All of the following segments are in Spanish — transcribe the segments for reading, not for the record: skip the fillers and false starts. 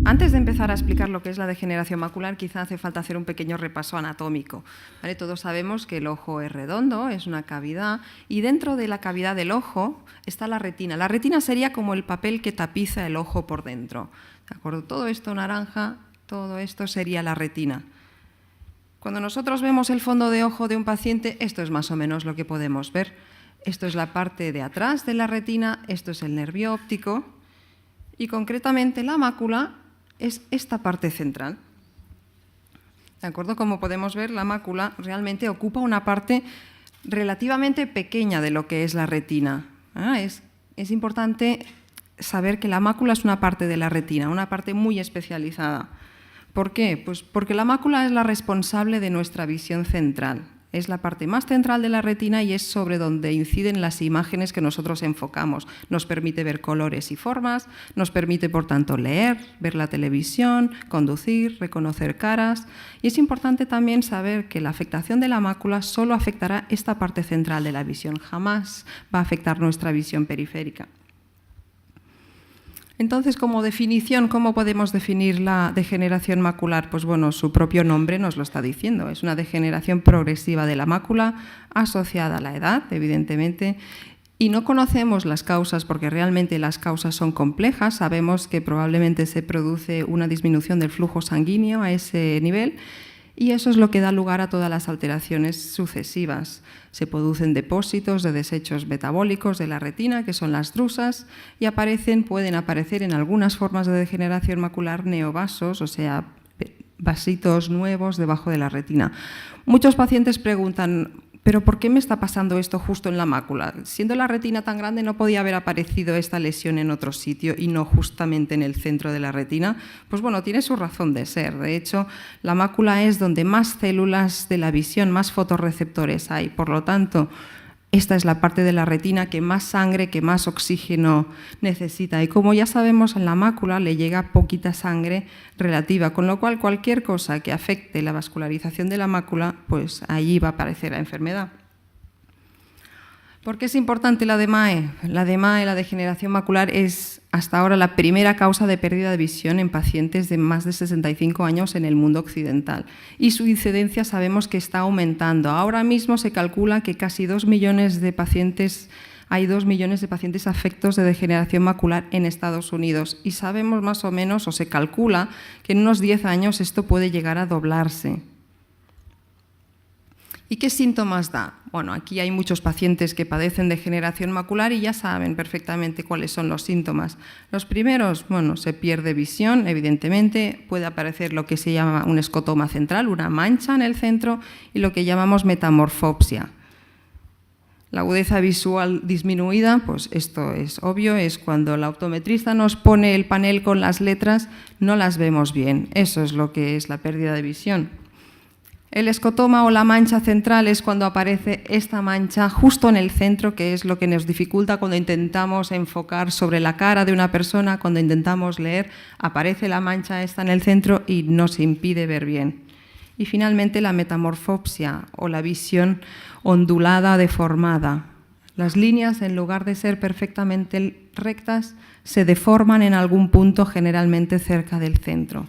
Antes de empezar a explicar lo que es la degeneración macular, quizá hace falta hacer un pequeño repaso anatómico. ¿Vale? Todos sabemos que el ojo es redondo, es una cavidad, y dentro de la cavidad del ojo está la retina. La retina sería como el papel que tapiza el ojo por dentro. ¿De acuerdo? Todo esto naranja, todo esto sería la retina. Cuando nosotros vemos el fondo de ojo de un paciente, esto es más o menos lo que podemos ver. Esto es la parte de atrás de la retina, esto es el nervio óptico, y concretamente la mácula es esta parte central. ¿De acuerdo? Como podemos ver, la mácula realmente ocupa una parte relativamente pequeña de lo que es la retina. Es importante saber que la mácula es una parte de la retina, una parte muy especializada. ¿Por qué? Pues porque la mácula es la responsable de nuestra visión central. Es la parte más central de la retina y es sobre donde inciden las imágenes que nosotros enfocamos. Nos permite ver colores y formas, nos permite, por tanto, leer, ver la televisión, conducir, reconocer caras. Y es importante también saber que la afectación de la mácula solo afectará esta parte central de la visión, jamás va a afectar nuestra visión periférica. Entonces, como definición, ¿cómo podemos definir la degeneración macular? Pues bueno, su propio nombre nos lo está diciendo. Es una degeneración progresiva de la mácula asociada a la edad, evidentemente, y no conocemos las causas porque realmente las causas son complejas. Sabemos que probablemente se produce una disminución del flujo sanguíneo a ese nivel y eso es lo que da lugar a todas las alteraciones sucesivas. Se producen depósitos de desechos metabólicos de la retina, que son las drusas, y pueden aparecer en algunas formas de degeneración macular neovasos, o sea, vasitos nuevos debajo de la retina. Muchos pacientes preguntan, ¿pero por qué me está pasando esto justo en la mácula? Siendo la retina tan grande, ¿no podía haber aparecido esta lesión en otro sitio y no justamente en el centro de la retina? Pues bueno, tiene su razón de ser. De hecho, la mácula es donde más células de la visión, más fotorreceptores hay. Por lo tanto, esta es la parte de la retina que más sangre, que más oxígeno necesita. Y como ya sabemos, en la mácula le llega poquita sangre relativa, con lo cual cualquier cosa que afecte la vascularización de la mácula, pues allí va a aparecer la enfermedad. ¿Por qué es importante la DMAE? La DMAE, la degeneración macular, es hasta ahora la primera causa de pérdida de visión en pacientes de más de 65 años en el mundo occidental. Y su incidencia sabemos que está aumentando. Ahora mismo se calcula que casi 2 millones de pacientes, hay 2 millones de pacientes afectos de degeneración macular en Estados Unidos. Y sabemos más o menos, o se calcula, que en unos 10 años esto puede llegar a doblarse. ¿Y qué síntomas da? Bueno, aquí hay muchos pacientes que padecen degeneración macular y ya saben perfectamente cuáles son los síntomas. Los primeros, bueno, se pierde visión, evidentemente, puede aparecer lo que se llama un escotoma central, una mancha en el centro, y lo que llamamos metamorfopsia. La agudeza visual disminuida, pues esto es obvio, es cuando la optometrista nos pone el panel con las letras, no las vemos bien. Eso es lo que es la pérdida de visión. El escotoma o la mancha central es cuando aparece esta mancha justo en el centro, que es lo que nos dificulta cuando intentamos enfocar sobre la cara de una persona, cuando intentamos leer, aparece la mancha esta en el centro y nos impide ver bien. Y finalmente la metamorfopsia o la visión ondulada, deformada. Las líneas, en lugar de ser perfectamente rectas, se deforman en algún punto, generalmente cerca del centro.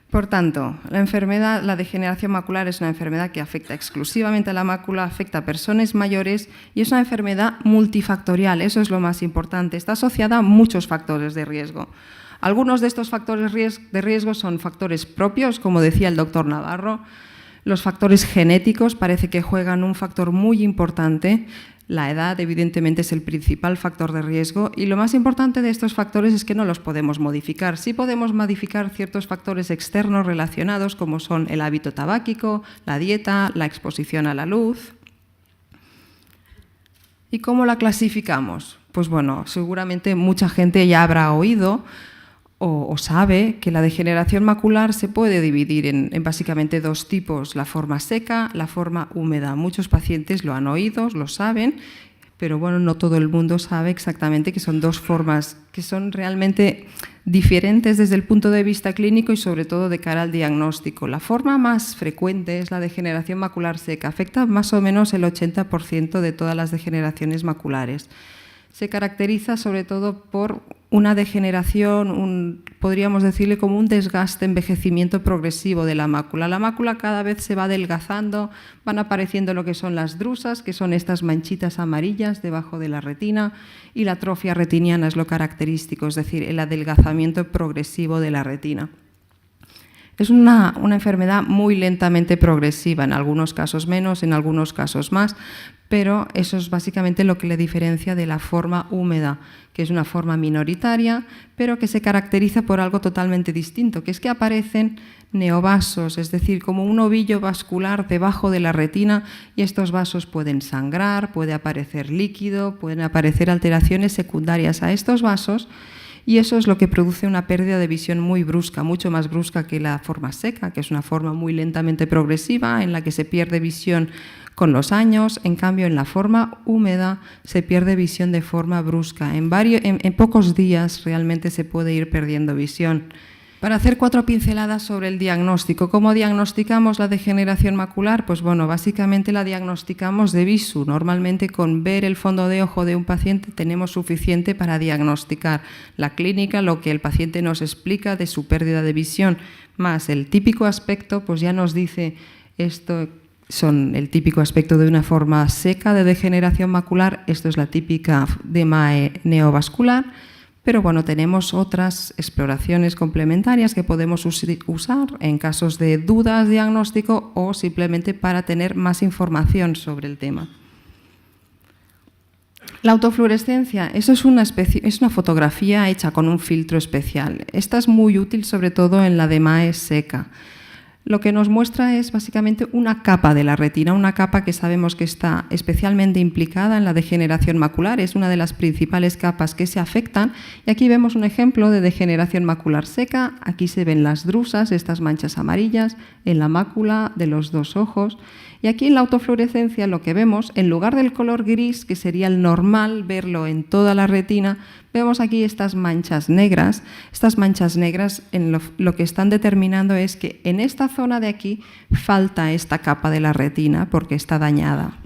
Por tanto, la degeneración macular es una enfermedad que afecta exclusivamente a la mácula, afecta a personas mayores y es una enfermedad multifactorial, eso es lo más importante. Está asociada a muchos factores de riesgo. Algunos de estos factores de riesgo son factores propios, como decía el doctor Navarro. Los factores genéticos parece que juegan un factor muy importante. La edad, evidentemente, es el principal factor de riesgo y lo más importante de estos factores es que no los podemos modificar. Sí podemos modificar ciertos factores externos relacionados, como son el hábito tabáquico, la dieta, la exposición a la luz. ¿Y cómo la clasificamos? Pues bueno, seguramente mucha gente ya habrá oído o sabe que la degeneración macular se puede dividir en básicamente dos tipos, la forma seca, la forma húmeda. Muchos pacientes lo han oído, lo saben, pero bueno, no todo el mundo sabe exactamente que son dos formas que son realmente diferentes desde el punto de vista clínico y sobre todo de cara al diagnóstico. La forma más frecuente es la degeneración macular seca, afecta más o menos el 80% de todas las degeneraciones maculares. Se caracteriza sobre todo por una degeneración, podríamos decirle como un desgaste, envejecimiento progresivo de la mácula. La mácula cada vez se va adelgazando, van apareciendo lo que son las drusas, que son estas manchitas amarillas debajo de la retina, y la atrofia retiniana es lo característico, es decir, el adelgazamiento progresivo de la retina. Es una enfermedad muy lentamente progresiva, en algunos casos menos, en algunos casos más, pero eso es básicamente lo que le diferencia de la forma húmeda, que es una forma minoritaria, pero que se caracteriza por algo totalmente distinto, que es que aparecen neovasos, es decir, como un ovillo vascular debajo de la retina, y estos vasos pueden sangrar, puede aparecer líquido, pueden aparecer alteraciones secundarias a estos vasos, y eso es lo que produce una pérdida de visión muy brusca, mucho más brusca que la forma seca, que es una forma muy lentamente progresiva en la que se pierde visión con los años. En cambio, en la forma húmeda se pierde visión de forma brusca. En pocos días realmente se puede ir perdiendo visión. Para hacer 4 pinceladas sobre el diagnóstico. ¿Cómo diagnosticamos la degeneración macular? Pues bueno, básicamente la diagnosticamos de visu. Normalmente con ver el fondo de ojo de un paciente tenemos suficiente para diagnosticar la clínica, lo que el paciente nos explica de su pérdida de visión, más el típico aspecto, pues ya nos dice esto. Son el típico aspecto de una forma seca de degeneración macular, esto es la típica DMAE neovascular, pero bueno, tenemos otras exploraciones complementarias que podemos usar en casos de dudas diagnóstico o simplemente para tener más información sobre el tema. La autofluorescencia, eso es una fotografía hecha con un filtro especial. Esta es muy útil sobre todo en la DMAE seca. Lo que nos muestra es básicamente una capa de la retina, una capa que sabemos que está especialmente implicada en la degeneración macular, es una de las principales capas que se afectan, y aquí vemos un ejemplo de degeneración macular seca. Aquí se ven las drusas, estas manchas amarillas en la mácula de los dos ojos, y aquí en la autofluorescencia lo que vemos, en lugar del color gris, que sería el normal verlo en toda la retina, vemos aquí estas manchas negras. Estas manchas negras lo que están determinando es que en esta zona de aquí falta esta capa de la retina porque está dañada.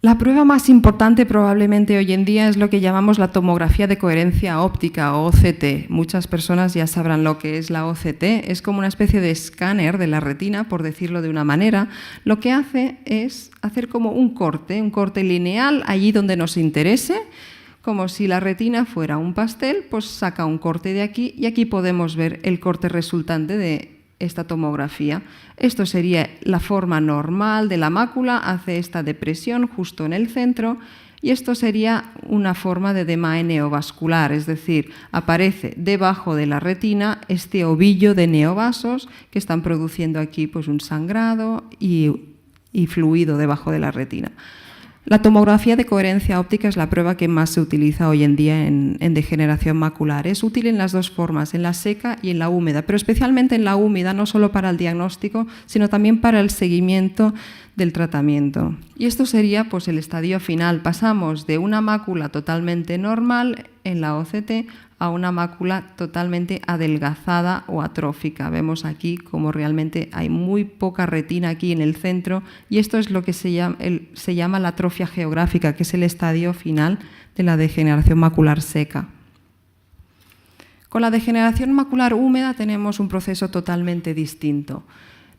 La prueba más importante probablemente hoy en día es lo que llamamos la tomografía de coherencia óptica o OCT. Muchas personas ya sabrán lo que es la OCT. Es como una especie de escáner de la retina, por decirlo de una manera. Lo que hace es hacer como un corte lineal allí donde nos interese. Como si la retina fuera un pastel, pues saca un corte de aquí y aquí podemos ver el corte resultante de esta tomografía. Esto sería la forma normal de la mácula, hace esta depresión justo en el centro, y esto sería una forma de DMAE neovascular, es decir, aparece debajo de la retina este ovillo de neovasos que están produciendo aquí pues un sangrado y fluido debajo de la retina. La tomografía de coherencia óptica es la prueba que más se utiliza hoy en día en degeneración macular. Es útil en las dos formas, en la seca y en la húmeda, pero especialmente en la húmeda, no solo para el diagnóstico, sino también para el seguimiento del tratamiento. Y esto sería pues, el estadio final. Pasamos de una mácula totalmente normal en la OCT a una mácula totalmente adelgazada o atrófica. Vemos aquí como realmente hay muy poca retina aquí en el centro, y esto es lo que se llama la atrofia geográfica, que es el estadio final de la degeneración macular seca. Con la degeneración macular húmeda tenemos un proceso totalmente distinto.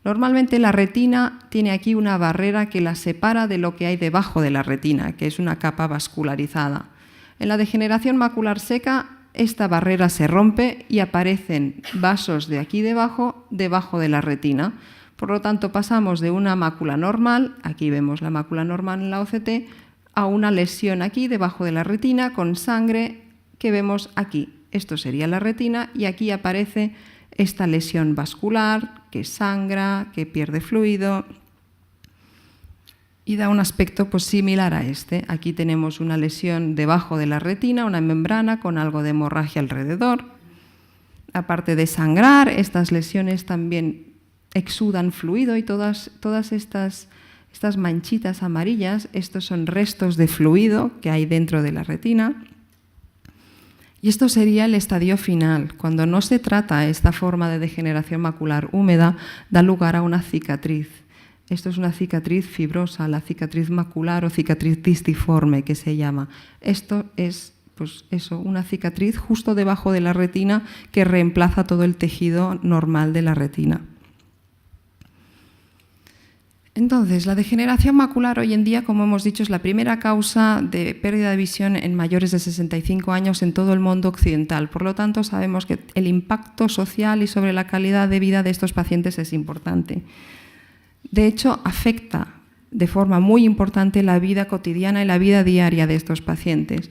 Normalmente la retina tiene aquí una barrera que la separa de lo que hay debajo de la retina, que es una capa vascularizada. En la degeneración macular seca, esta barrera se rompe y aparecen vasos de aquí debajo de la retina. Por lo tanto, pasamos de una mácula normal, aquí vemos la mácula normal en la OCT, a una lesión aquí debajo de la retina con sangre que vemos aquí. Esto sería la retina y aquí aparece esta lesión vascular que sangra, que pierde fluido y da un aspecto pues, similar a este. Aquí tenemos una lesión debajo de la retina, una membrana con algo de hemorragia alrededor. Aparte de sangrar, estas lesiones también exudan fluido y todas estas Estas manchitas amarillas, estos son restos de fluido que hay dentro de la retina. Y esto sería el estadio final. Cuando no se trata esta forma de degeneración macular húmeda, da lugar a una cicatriz. Esto es una cicatriz fibrosa, la cicatriz macular o cicatriz disciforme que se llama. Esto es pues eso, una cicatriz justo debajo de la retina que reemplaza todo el tejido normal de la retina. Entonces, la degeneración macular hoy en día, como hemos dicho, es la primera causa de pérdida de visión en mayores de 65 años en todo el mundo occidental. Por lo tanto, sabemos que el impacto social y sobre la calidad de vida de estos pacientes es importante. De hecho, afecta de forma muy importante la vida cotidiana y la vida diaria de estos pacientes.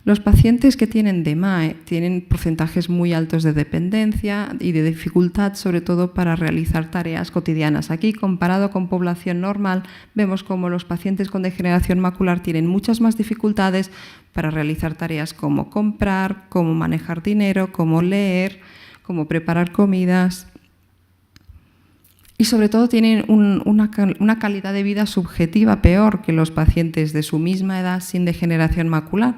Los pacientes que tienen DMAE tienen porcentajes muy altos de dependencia y de dificultad, sobre todo para realizar tareas cotidianas. Aquí, comparado con población normal, vemos como los pacientes con degeneración macular tienen muchas más dificultades para realizar tareas como comprar, como manejar dinero, como leer, como preparar comidas. Y sobre todo tienen una calidad de vida subjetiva peor que los pacientes de su misma edad sin degeneración macular.